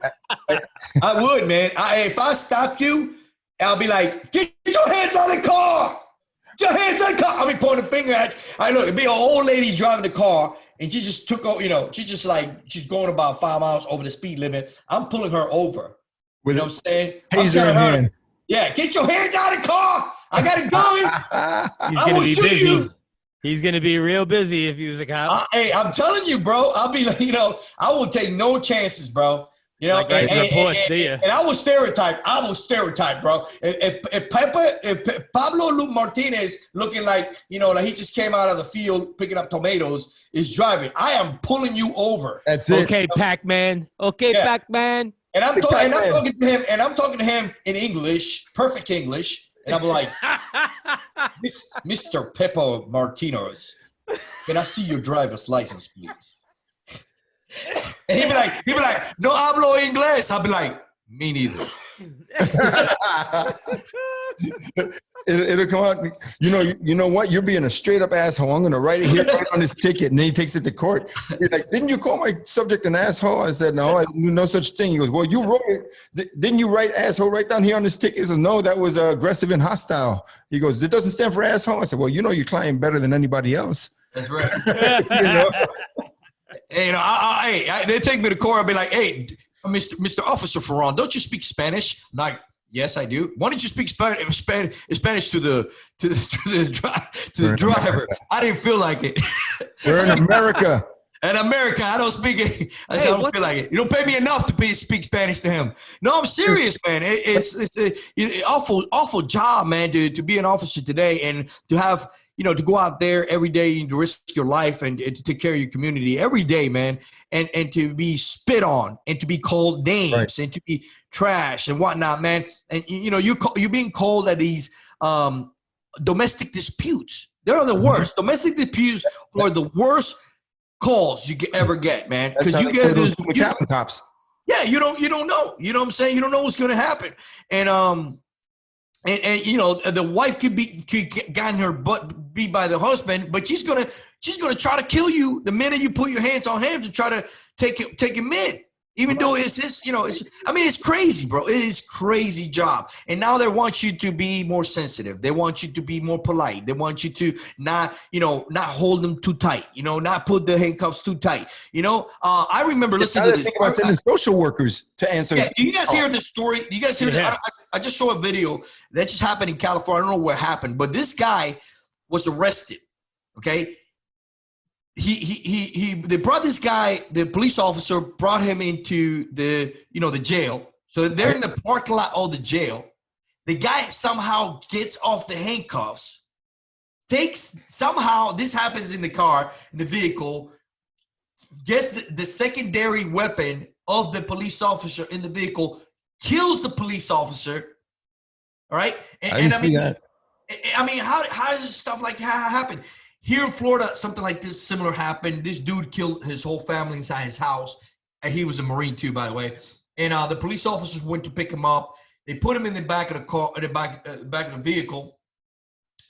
I would, man. If I stopped you, I'll be like, get your hands on the car. Get your hands on the car. I'll be pointing a finger at you. It'd be an old lady driving the car, and she just took over, she's going about 5 miles over the speed limit. I'm pulling her over. With you know what I'm saying? taser in hand. Yeah, get your hands out of the car. I got a gun. He's gonna be busy. You. He's gonna be real busy if he was a cop. Hey, I'm telling you, bro. I'll be like, I will take no chances, bro. And I will stereotype. Bro. If Pablo Martinez looking like like he just came out of the field picking up tomatoes is driving, I am pulling you over. That's it. Okay, Pac-Man. Okay, yeah. Pac-Man. And I'm talking to him, and I'm talking to him in English, perfect English, and I'm like, Mr. Pepe Martinez, can I see your driver's license, please? And he'd be like, no hablo inglés. I'll be like, me neither. It'll come out. You know what? You're being a straight up asshole. I'm gonna write it here on this ticket, and then he takes it to court. He's like, didn't you call my subject an asshole? I said, no, no such thing. He goes, well, you wrote it. Didn't you write asshole right down here on this ticket? He said, no, that was aggressive and hostile. He goes, it doesn't stand for asshole. I said, well, you know your client better than anybody else. That's right. They take me to court. I'll be like, hey, Mr. Officer Ferran, don't you speak Spanish? I'm like, yes, I do. Why don't you speak Spanish to the driver? I didn't feel like it. We're in America. In America, I don't speak it. I don't feel like it. You don't pay me enough to speak Spanish to him. No, I'm serious, man. It's an awful job, man, to be an officer today and to have, to go out there every day and to risk your life and to take care of your community every day, man, and to be spit on and to be called names right. and to be trash and whatnot, man. And, you're being called at these domestic disputes. They're the worst. Domestic disputes are the worst calls you could ever get, man. Because you get those cops. Yeah, you don't know. You know what I'm saying? You don't know what's going to happen. And the wife could gotten her butt beat by the husband, but she's gonna try to kill you the minute you put your hands on him to try to take him in. Even though it's crazy, bro. It is crazy job. And now they want you to be more sensitive. They want you to be more polite. They want you to not hold them too tight. Not put the handcuffs too tight. I remember listening to this. I sending social workers to answer. Yeah, do you guys hear this story? Do you guys hear that? I just saw a video that just happened in California. I don't know where it happened, but this guy was arrested. Okay. They brought this guy, the police officer brought him into the jail. So they're in the parking lot of the jail. The guy somehow gets off the handcuffs, this happens in the car, in the vehicle, gets the secondary weapon of the police officer in the vehicle, kills the police officer. All right. I mean, how does stuff like that happen? Here in Florida, something like this similar happened. This dude killed his whole family inside his house. And he was a Marine too, by the way. And the police officers went to pick him up. They put him in the back of the car, in the back of the vehicle,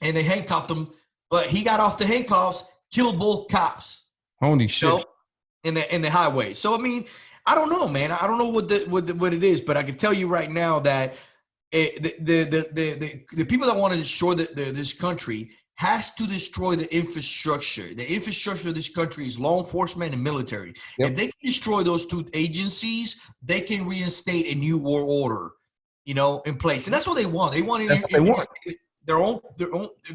and they handcuffed him. But he got off the handcuffs, killed both cops. Holy shit! In the highway. So I mean, I don't know, man. I don't know what it is, but I can tell you right now that the people that want to destroy this country has to destroy the infrastructure. The infrastructure of this country is law enforcement and military. Yep. If they can destroy those two agencies, they can reinstate a new world order, in place. And that's what they want. They want their own.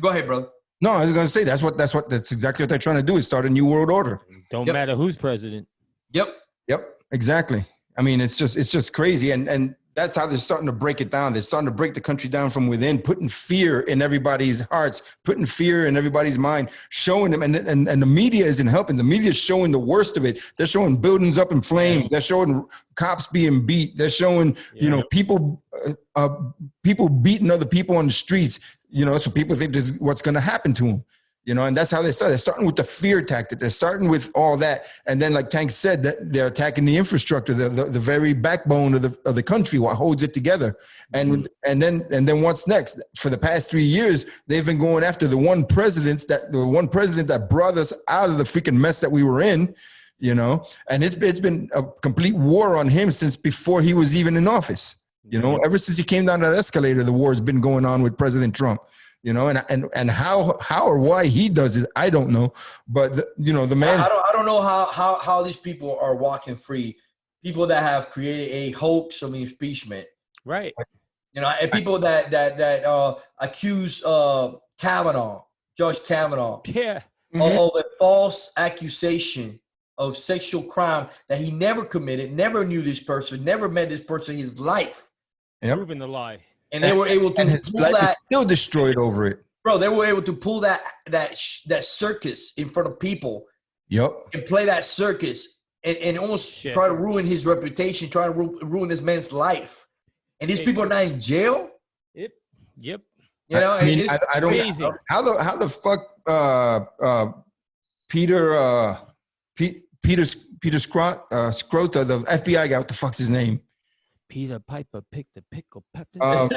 Go ahead, brother. No, I was going to say that's exactly what they're trying to do is start a new world order. Don't matter who's president. Yep, exactly. I mean, it's just crazy. And that's how they're starting to break it down. They're starting to break the country down from within, putting fear in everybody's hearts, putting fear in everybody's mind, showing them. And the media isn't helping. The media is showing the worst of it. They're showing buildings up in flames. They're showing cops being beat. They're showing, people beating other people on the streets, so people think this is what's going to happen to them. And that's how they start. They're starting with the fear tactic. They're starting with all that. And then, like Tank said, that they're attacking the infrastructure, the very backbone of the country, what holds it together. And then what's next? For the past 3 years, they've been going after the one president that brought us out of the freaking mess that we were in. you know, and it's been a complete war on him since before he was even in office. You know, ever since he came down that escalator, the war has been going on with President Trump. You know, and how or why he does it, I don't know. But the man, I don't know how these people are walking free. People that have created a hoax of impeachment, Right? You know, and people that accuse Judge Kavanaugh, Yeah. of a false accusation of sexual crime that he never committed, never knew this person, never met this person in his life. Yep. Proving the lie. And they were able to and his pull life that. is still destroyed over it. Bro, they were able to pull that circus in front of people. Yep. And play that circus and almost try to ruin his reputation, try to ruin this man's life. And these people are not in jail. Yep. You know, I mean, I don't crazy. how the fuck Peter Scrota, the FBI guy, what the fuck's his name? Peter Piper picked the pickle pepper.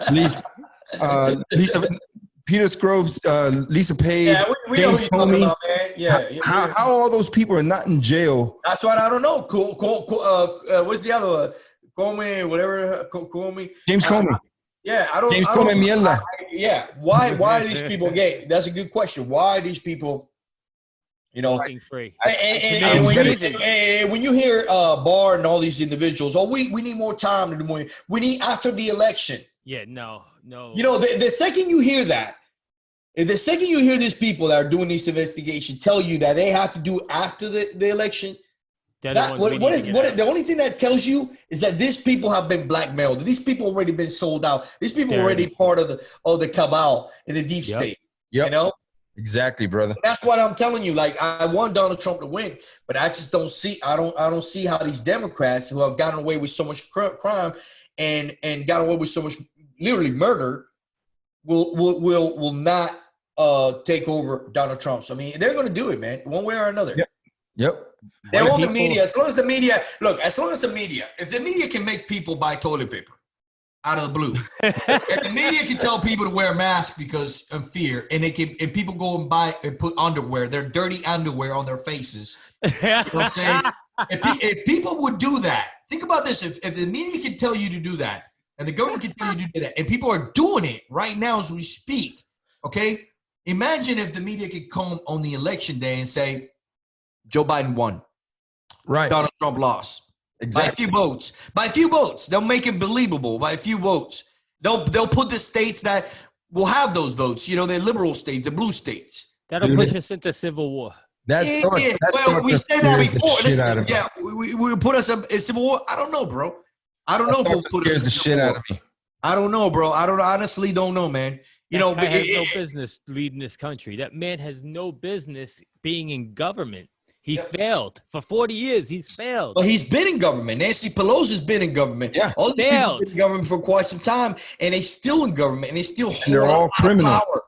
Lisa Peter Scrobes, Lisa Page, Yeah, we know who you're talking about, man. Yeah. How all those people are not in jail? That's what I don't know. What's the other one? Comey, whatever. Comey. James Comey. Yeah, I don't. James I don't, Comey mierda. Yeah. Why are these people gay? That's a good question. Why are these people, Walking free. And when you hear Barr and all these individuals, we need more time to do more. We need after the election. Yeah, no. You know, the second you hear that, the second you hear these people that are doing this investigation tell you that they have to do after the election, the only thing that tells you is that these people have been blackmailed. These people already been sold out. These people already part of the cabal in the deep state. Yep. You know? Exactly, brother. That's what I'm telling you. Like, I want Donald Trump to win, but I just don't see. I don't see how these Democrats who have gotten away with so much crime and gotten away with so much literally murder will not take over Donald Trump. So I mean, they're going to do it, man, one way or another. Yep. They own the media. As long as the media, if the media can make people buy toilet paper out of the blue, if the media can tell people to wear masks because of fear, and if people go and buy and put underwear, their dirty underwear on their faces, you know what I'm saying? If people would do that, think about this. If the media can tell you to do that, and the government can tell you to do that, and people are doing it right now as we speak, okay? Imagine if the media could come on the election day and say, Joe Biden won. Right. Donald Trump lost. Exactly. By a few votes. They'll make it believable. By a few votes. They'll put the states that will have those votes. You know, the liberal states, the blue states. That'll push us into civil war. Well, we said that before. Listen, we put us in civil war. I don't know, bro. I don't know if we'll put us in the shit out of me. I don't know, bro. Honestly don't know, man. That guy has no business leading this country. That man has no business being in government. He failed for 40 years. He's failed. Well, he's been in government. Nancy Pelosi's been in government. Yeah, all these people have been in government for quite some time, and they still in government, and they still hold they're all criminals. Power.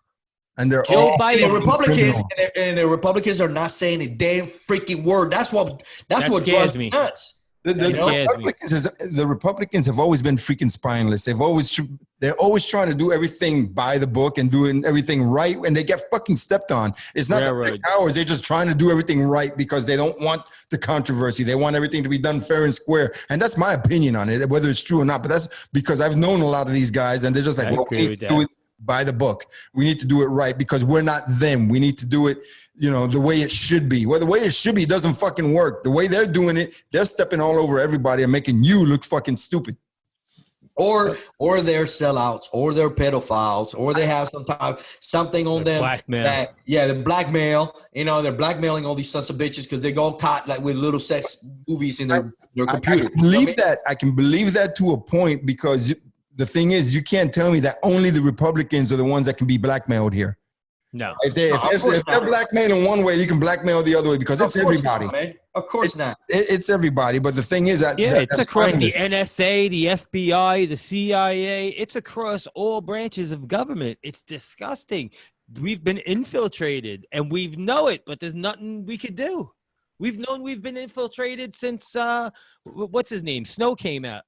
And they're Joe all Biden. The Republicans and the Republicans are not saying a damn freaking word. That's what scares me. Nuts. The Republicans have always been freaking spineless. They're always trying to do everything by the book and doing everything right, and they get fucking stepped on. It's not the powers; they're just trying to do everything right because they don't want the controversy. They want everything to be done fair and square, and that's my opinion on it, whether it's true or not. But that's because I've known a lot of these guys, and they're just like, "Well, we need to do it by the book. We need to do it right because we're not them. We need to do it, the way it should be. Well, the way it should be doesn't fucking work. The way they're doing it, they're stepping all over everybody and making you look fucking stupid. Or they're sellouts, or they're pedophiles, or they have something on them. Blackmail. The blackmail. They're blackmailing all these sons of bitches because they go caught like with little sex movies in their computer. I can believe that to a point because the thing is, you can't tell me that only the Republicans are the ones that can be blackmailed here. No. If they're blackmailing one way, you can blackmail the other way because it's everybody. Of course not. It's everybody. But the thing is it's across the NSA, the FBI, the CIA. It's across all branches of government. It's disgusting. We've been infiltrated and we know it, but there's nothing we could do. We've known we've been infiltrated since what's his name? Snow came out.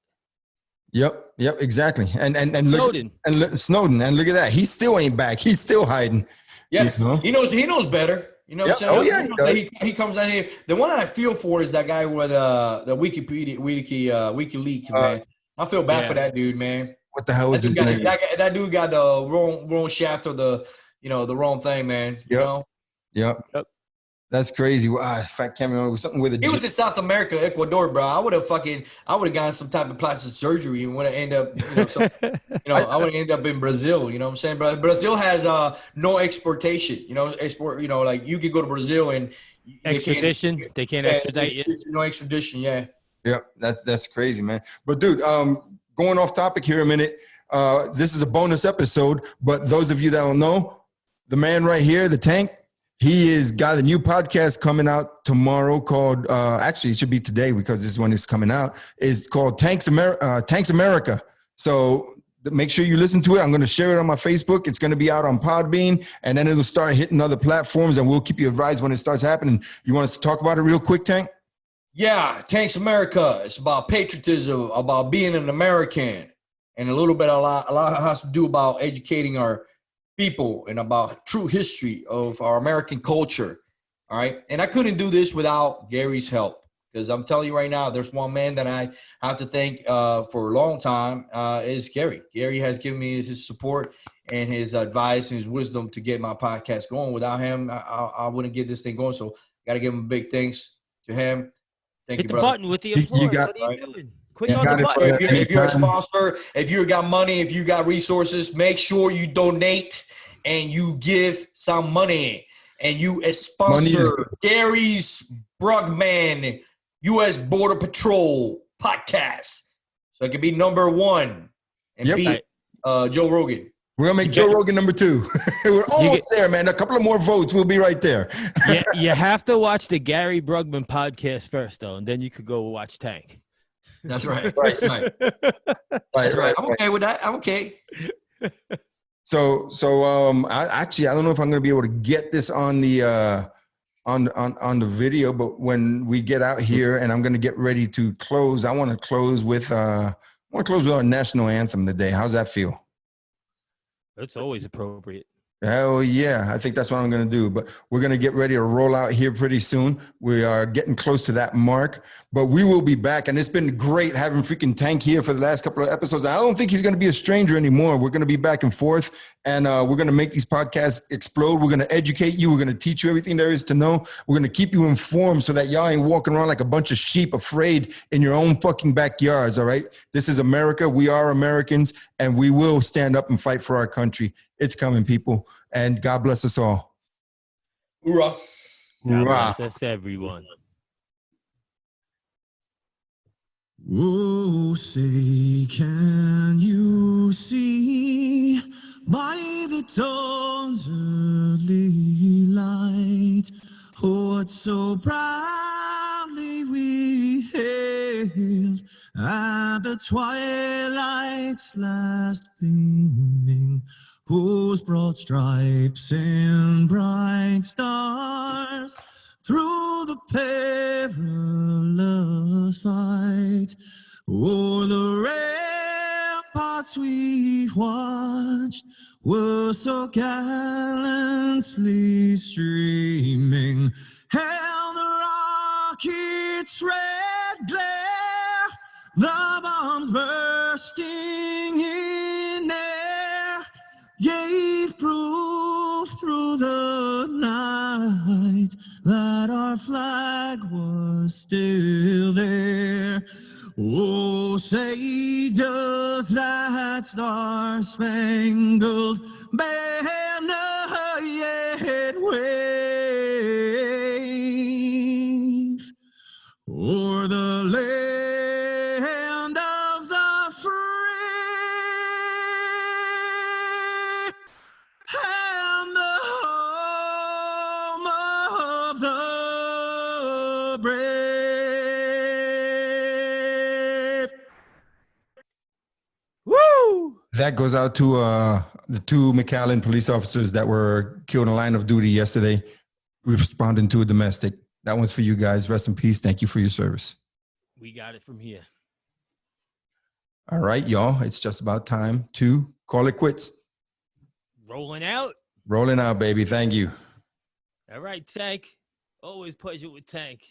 Yep, exactly. And Snowden. Snowden, and look at that. He still ain't back. He's still hiding. Yeah, he knows better. You know Yep. what I'm saying? Oh, yeah, You he know, does. he comes out here. The one I feel for is that guy with the WikiLeaks, man. I feel bad for that dude, man. What the hell That is dude his got, name? that dude got the wrong shaft of the wrong thing, man. You Yep. know, Yep. That's crazy. Well, I can't remember. It was something with a he was in South America, Ecuador, bro. I would have gotten some type of plastic surgery and would have ended up, I would end up in Brazil. You know what I'm saying? But Brazil has no exportation. Like you could go to Brazil and Extradition. They can't extradite you. No extradition. Yeah. Yeah, that's crazy, man. But dude, going off topic here a minute. This is a bonus episode, but those of you that don't know, the man right here, the tank, he is got a new podcast coming out tomorrow called actually it should be today because this is when it's coming out. It's called Tanks America. So make sure you listen to it. I'm going to share it on my Facebook. It's going to be out on Podbean, and then it'll start hitting other platforms, and we'll keep you advised when it starts happening. You want us to talk about it real quick, Tank? Yeah, Tanks America. It's about patriotism, about being an American, and a lot has to do about educating our people and about true history of our American culture. All right. And I couldn't do this without Gary's help, because I'm telling you right now, there's one man that I have to thank for a long time is Gary. Gary has given me his support and his advice and his wisdom to get my podcast going. Without him, I wouldn't get this thing going. So got to give him a big thanks to him. Thank Hit you, the brother. button with the applause. What are you doing? Click on the button. If you're a sponsor, if you got money, if you got resources, make sure you donate and you give some money and you sponsor Gary's Brugman U.S. Border Patrol podcast. So it could be number one and beat Joe Rogan. We're going to make Joe Rogan number 2. We're almost there, man. A couple of more votes. We'll be right there. Yeah, you have to watch the Gary Brugman podcast first, though, and then you could go watch Tank. That's right. That's right. That's right. I'm okay with that. I'm okay. So I don't know if I'm going to be able to get this on the on the video, but when we get out here and I'm going to get ready to close, I want to close with our national anthem today. How's that feel? That's always appropriate. Hell yeah. I think that's what I'm going to do. But we're going to get ready to roll out here pretty soon. We are getting close to that mark, but we will be back. And it's been great having freaking Tank here for the last couple of episodes. I don't think he's going to be a stranger anymore. We're going to be back and forth, and we're going to make these podcasts explode. We're going to educate you. We're going to teach you everything there is to know. We're going to keep you informed so that y'all ain't walking around like a bunch of sheep afraid in your own fucking backyards. All right. This is America. We are Americans, and we will stand up and fight for our country. It's coming, people. And God bless us all. Hoorah. God bless us, everyone. Oh, say, can you see by the dawn's early light what so proudly we hailed at the twilight's last gleaming, whose broad stripes and bright stars through the perilous fight o'er the ramparts we watched were so gallantly streaming, and the rocket's red glare, the bombs bursting in air, gave proof through the night that our flag was still there. Oh, say does that star-spangled banner yet wave o'er the land of the free and the home of the brave? Woo! That goes out to the 2 McAllen police officers that were killed in line of duty yesterday, responding to a domestic. That one's for you guys. Rest in peace. Thank you for your service. We got it from here. All right, y'all. It's just about time to call it quits. Rolling out. Rolling out, baby. Thank you. All right, Tank. Always pleasure with Tank.